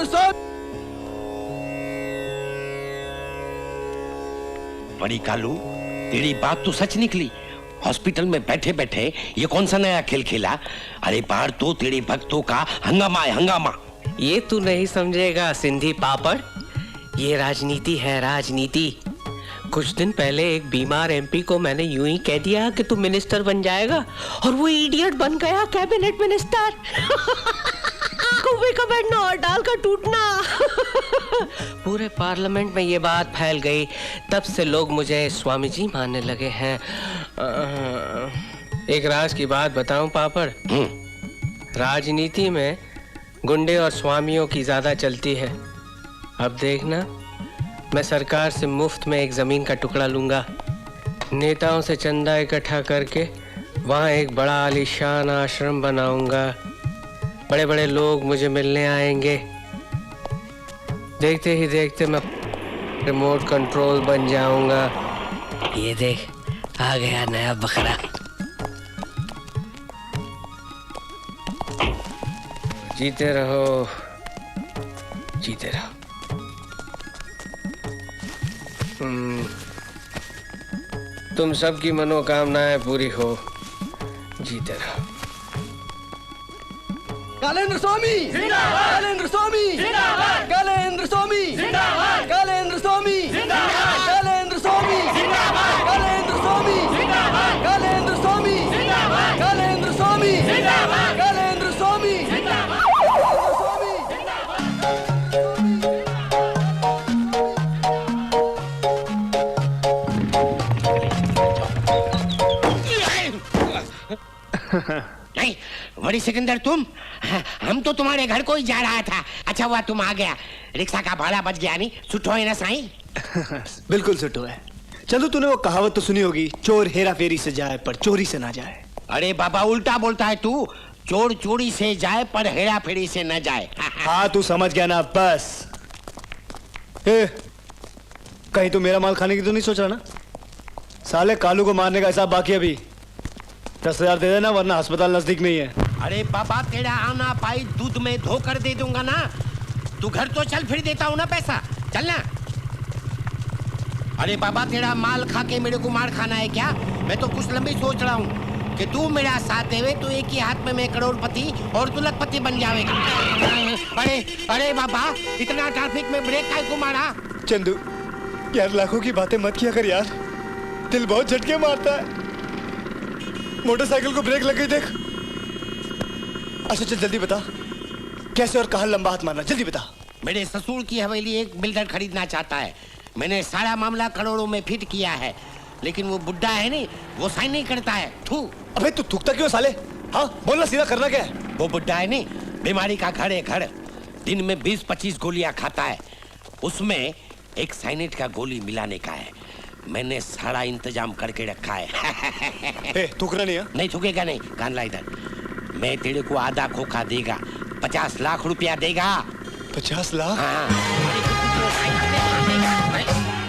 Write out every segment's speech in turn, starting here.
कालेंद्र स्वामी। बड़ी कालू, तेरी बात तो सच निकली। हॉस्पिटल में बैठे बैठे ये कौन सा नया खेल खेला? अरे बाहर तो तेरे भक्तों का हंगामा है, हंगामा। ये तू नहीं समझेगा सिंधी पापड़, ये राजनीति है, राजनीति। कुछ दिन पहले एक बीमार एमपी को मैंने यूं ही कह दिया कि तू मिनिस्टर बन जाएगा और वो इडियट बन गया कैबिनेट मिनिस्टर। कुएं का बैठना और डाल का टूटना। पूरे पार्लियामेंट में ये बात फैल गई, तब से लोग मुझे स्वामी जी मानने लगे हैं। एक राज की बात बताऊं पापड़, राजनीति में गुंडे और स्वामियों की ज्यादा चलती है। अब देखना, मैं सरकार से मुफ्त में एक जमीन का टुकड़ा लूंगा, नेताओं से चंदा इकट्ठा करके वहां एक बड़ा आलीशान आश्रम बनाऊंगा। बड़े बड़े लोग मुझे मिलने आएंगे। देखते ही देखते मैं रिमोट कंट्रोल बन जाऊंगा। ये देख, आ गया नया बकरा। जीते रहो, जीते रहो। तुम सबकी मनोकामनाएं पूरी हो, जीते रहो। कालेंद्र स्वामी जिंदाबाद, कालेंद्र स्वामी जिंदाबाद, कालेंद्र स्वामी जिंदाबाद, कालेंद्र स्वामी जिंदाबाद, कालेंद्र स्वामी जिंदाबाद, कालेंद्र स्वामी जिंदाबाद, कालेंद्र स्वामी जिंदाबाद, कालेंद्र स्वामी जिंदाबाद, कालेंद्र स्वामी जिंदाबाद। नहीं बड़ी सिकंदर, तुम? हम तो तुम्हारे घर को ही जा रहा था। अच्छा हुआ तुम आ गया। रिक्शा का भाड़ा बच गया नहीं? सुठो है ना साईं? बिल्कुल सुठो है। चलो, तूने वो कहावत तो सुनी होगी, चोर हेरा फेरी से जाए पर चोरी से ना जाए। अरे बाबा, उल्टा बोलता है तू। चोर चोरी से जाए पर हेरा फेरी से न जाए। हाँ, तू समझ गया ना। बस कहीं तू मेरा माल खाने की तो नहीं सोच रहा ना? साले कालू को मारने का हिसाब बाकी अभी। 10,000 दे देना, वरना अस्पताल नजदीक में ही है। अरे बाबा, तेरा आना पाई दूध में धोकर दे दूंगा ना। तू घर तो चल, फिर देता हूँ ना पैसा। चलना। अरे बाबा, तेरा माल खा के मेरे को मार खाना है क्या? मैं तो कुछ लंबी सोच रहा हूँ कि तू मेरा साथ देवे तो एक ही हाथ में मैं करोड़पति और तू लखपति बन जाएगा। अरे अरे बाबा, इतना ट्रैफिक में ब्रेक काहे को मारा? चंदू यार, लाखों की बातें मत किया कर यार, दिल बहुत झटके मारता है। मोटरसाइकिल को ब्रेक लग गई, देख। अच्छा चल जल्दी बता, कैसे और कहाँ लंबा हाथ मारना, जल्दी बता। मेरे ससुर की हवेली एक बिल्डर खरीदना चाहता है। मैंने सारा मामला करोड़ों में फिट किया है, लेकिन वो बुड्ढा है नहीं, वो साइन नहीं करता है। थू। अबे तू थूकता क्यों साले? हाँ बोलना, सीधा करना क्या है? वो बुड्ढा है नहीं, बीमारी का घर है, घर। दिन में 20-25 गोलियां खाता है, उसमें एक साइनेट का गोली मिलाने का है। मैंने सारा इंतजाम करके रखा है। थूकना नहीं है? नहीं थूकेगा नहीं। कान ला इधर। मैं तेरे को आधा खोखा देगा, 50 लाख रुपया देगा। 50 लाख? हाँ।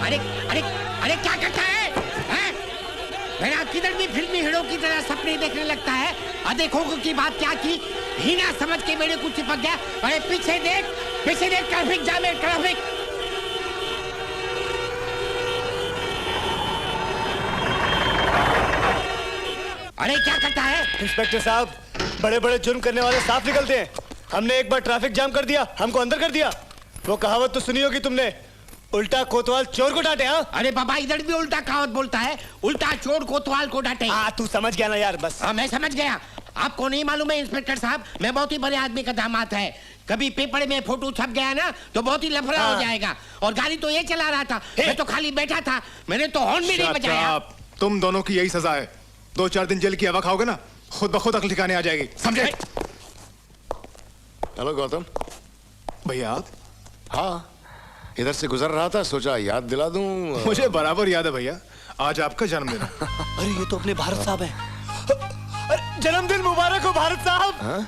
अरे अरे अरे क्या करता है? मेरा किधर भी फिल्मी हीरो की तरह सपने देखने लगता है। देखो की बात क्या की, हीना समझ के मेरे को चिपक गया। अरे पीछे देख, पीछे देख, ट्रैफिक जाम है, ट्रैफिक। अरे क्या करता है? इंस्पेक्टर साहब, बड़े बड़े जुर्म करने वाले साफ निकलते हैं। हमने एक बार ट्रैफिक जाम कर दिया, हमको अंदर कर दिया। वो कहावत तो सुनी होगी तुमने, उल्टा कोतवाल चोर को डांटे। हाँ अरे बाबा, इधर भी उल्टा कहावत बोलता है, उल्टा चोर कोतवाल को डांटे। हाँ तू समझ गया ना यार, बस। हाँ मैं समझ गया। आपको नहीं मालूम है इंस्पेक्टर साहब, मैं बहुत ही बड़े आदमी का दामाद है। कभी पेपर में फोटो छप गया ना तो बहुत ही लफड़ा हो जाएगा। और गाड़ी तो ये चला रहा था, मैं तो खाली बैठा था, मैंने तो हॉर्न भी नहीं बजाया। तुम दोनों की यही सजा है। 2-4 दिन जेल की हवा खाओगे ना, खुद ब खुद अकल ठिकाने आ जाएगी, समझे? हेलो गौतम भैया आप? हाँ, इधर से गुजर रहा था, सोचा याद दिला दूं। मुझे बराबर याद है भैया, आज आपका जन्मदिन है। अरे ये तो अपने भारत साहब है। अरे जन्मदिन मुबारक हो भारत साहब। हाँ?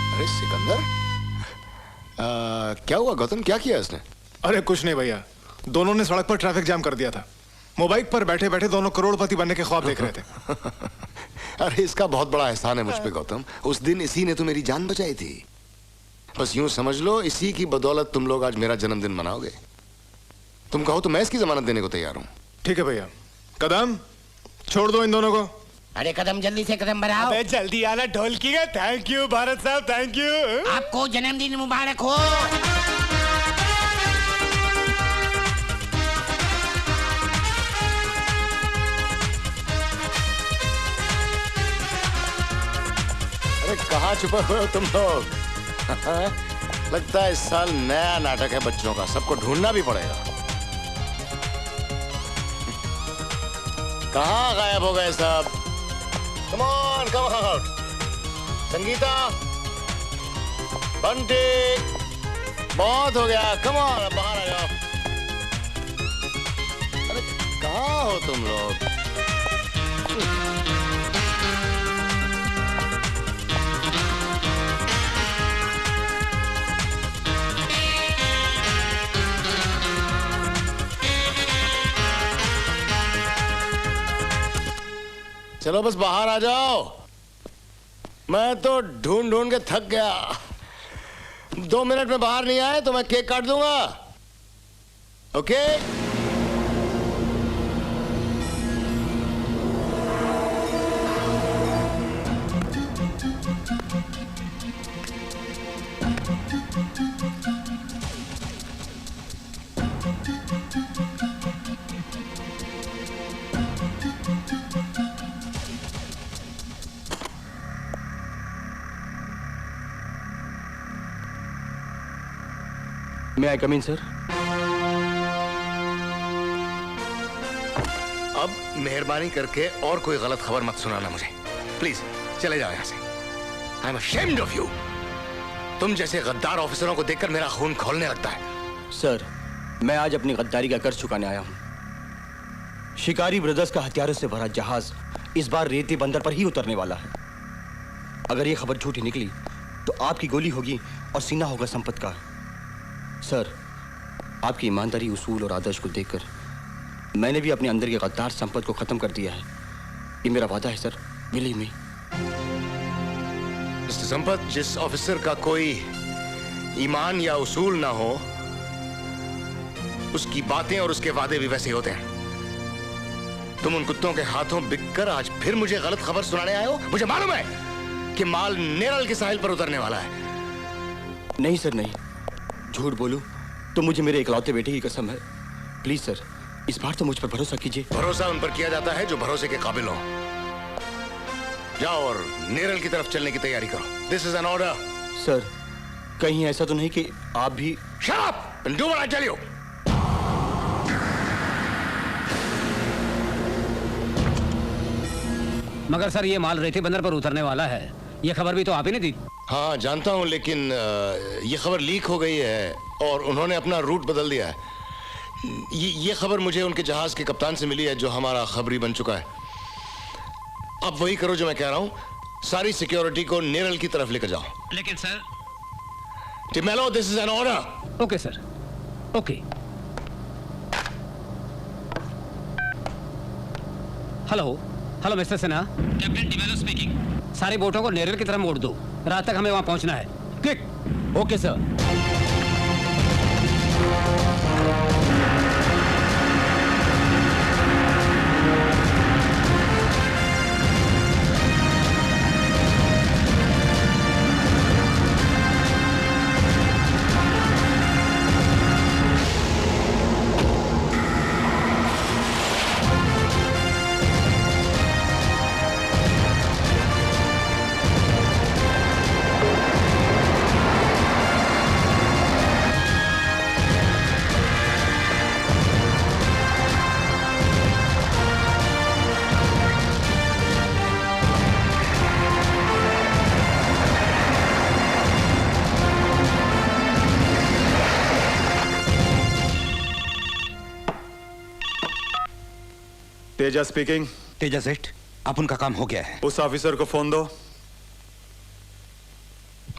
अरे सिकंदर, क्या हुआ गौतम, क्या किया इसने? अरे कुछ नहीं भैया, दोनों ने सड़क पर ट्रैफिक जाम कर दिया था। मोबाइल पर बैठे बैठे दोनों करोड़पति बनने के ख्वाब देख रहे थे। अरे इसका बहुत बड़ा एहसान है मुझ पे गौतम। उस दिन इसी ने तो मेरी जान बचाई थी। बस यूं समझ लो, इसी की बदौलत तुम लोग आज मेरा जन्मदिन मनाओगे। तुम कहो तो मैं इसकी जमानत देने को तैयार हूं। ठीक है भैया। कदम, छोड़ दो इन दोनों को। अरे कदम, जल्दी से कदम बढ़ाओ। अबे जल्दी आना ढोलकी का। थैंक यू भारत साहब, थैंक यू। आपको जन्मदिन मुबारक हो। अरे कहाँ छुपे हुए हो तुम लोग? लगता है इस साल नया नाटक है बच्चों का, सबको ढूंढना भी पड़ेगा। कहाँ गायब हो गए सब? Come on, come on. Sangeeta, Bunty, बहुत हो गया, कम ऑन, बाहर आ जाओ। अरे कहाँ हो तुम लोग? चलो बस बाहर आ जाओ। मैं तो ढूंढ ढूंढ के थक गया। 2 मिनट में बाहर नहीं आए तो मैं केक काट दूंगा। Okay? May I come in, sir? अब मेहरबानी करके और कोई गलत खबर मत सुनाना मुझे, प्लीज। चले जाओ यहां से। I am ashamed of you। तुम जैसे गद्दार ऑफिसरों को देखकर मेरा खून खौलने लगता है। सर, मैं आज अपनी गद्दारी का कर्ज चुकाने आया हूं। शिकारी ब्रदर्स का हथियारों से भरा जहाज इस बार रेती बंदर पर ही उतरने वाला है। अगर ये खबर झूठी निकली तो आपकी गोली होगी और सीना होगा संपत का। सर, आपकी ईमानदारी, उसूल और आदर्श को देखकर मैंने भी अपने अंदर के गद्दार संपत को खत्म कर दिया है। ये मेरा वादा है sir, believe me. Mister Sampat, जिस ऑफिसर का कोई ईमान या उसूल ना हो, उसकी बातें और उसके वादे भी वैसे ही होते हैं। तुम उन कुत्तों के हाथों बिककर आज फिर मुझे गलत खबर सुनाने आए हो। मुझे मालूम है कि माल नेरल के साहिल पर उतरने वाला है। नहीं सर, नहीं। झूठ बोलूं तो मुझे मेरे इकलौते बेटे की कसम है। प्लीज सर, इस बार तो मुझ पर भरोसा कीजिए। भरोसा उन पर किया जाता है जो भरोसे के काबिल हो। जाओ और नेरल की तरफ चलने की तैयारी करो। This is an order. Sir, कहीं ऐसा तो नहीं कि आप भी? Shut up and do what I tell you. मगर सर, ये माल रेती बंदर पर उतरने वाला है। ये खबर भी तो आप ही ने दी। हाँ जानता हूं, लेकिन ये खबर लीक हो गई है और उन्होंने अपना रूट बदल दिया है। ये खबर मुझे उनके जहाज के कप्तान से मिली है जो हमारा खबरी बन चुका है। अब वही करो जो मैं कह रहा हूं, सारी सिक्योरिटी को नेरल की तरफ लेकर जाओ। लेकिन sir. Timelo, this is an order. Okay sir, okay. Hello hello mister Sinha, captain Timelo speaking. सारी बोटों को नेरल की तरफ मोड़ दो। रात तक हमें वहां पहुंचना है। Quick. Okay sir. Teja speaking. Teja सेठ, अब उनका काम हो गया है। उस ऑफिसर को फोन दो।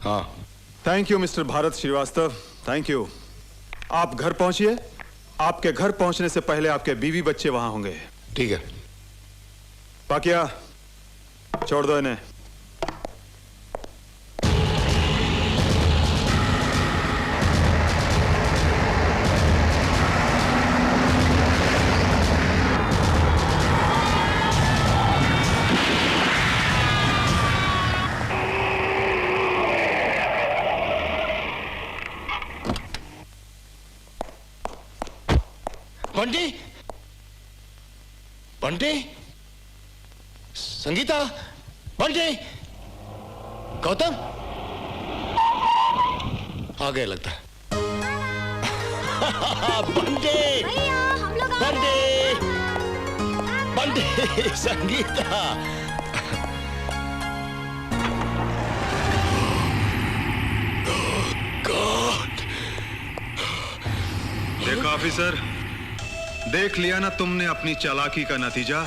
हाँ। Thank you mister Bharat Srivastava, thank you. आप घर पहुंचिए। आपके घर पहुंचने से पहले आपके बीवी बच्चे वहां होंगे। ठीक है। पाकिया, छोड़ दो इन्हें। बंटी, बंटी, संगीता, बंटी, गौतम आ गए लगता है। बंटी, बंटी, बंटी, संगीता। देखो ऑफिसर, देख लिया ना तुमने अपनी चालाकी का नतीजा।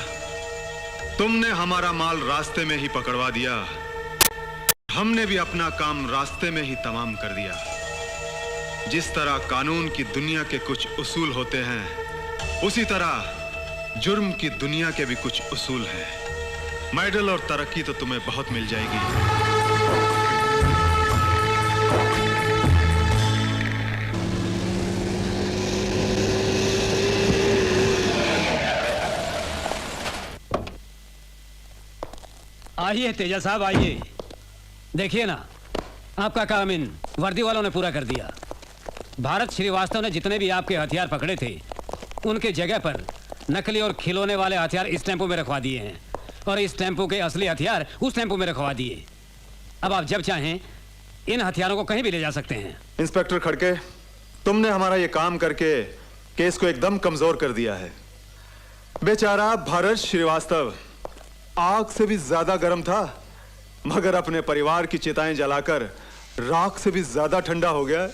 तुमने हमारा माल रास्ते में ही पकड़वा दिया, हमने भी अपना काम रास्ते में ही तमाम कर दिया। जिस तरह कानून की दुनिया के कुछ उसूल होते हैं, उसी तरह जुर्म की दुनिया के भी कुछ उसूल हैं। मेडल और तरक्की तो तुम्हें बहुत मिल जाएगी। आइए तेजा साहब, आइए। देखिए ना, आपका काम इन वर्दी वालों ने पूरा कर दिया। भारत श्रीवास्तव ने जितने भी आपके हथियार पकड़े थे, उनके जगह पर नकली और खिलौने वाले हथियार इस टेम्पो में रखवा दिए हैं, और इस टेम्पो के असली हथियार उस टेम्पो में रखवा दिए। अब आप जब चाहें इन हथियारों को कहीं भी ले जा सकते हैं। इंस्पेक्टर खड़के, तुमने हमारा ये काम करके केस को एकदम कमजोर कर दिया है। बेचारा भारत श्रीवास्तव आग से भी ज्यादा गर्म था, मगर अपने परिवार की चिताएं जलाकर राख से भी ज्यादा ठंडा हो गया।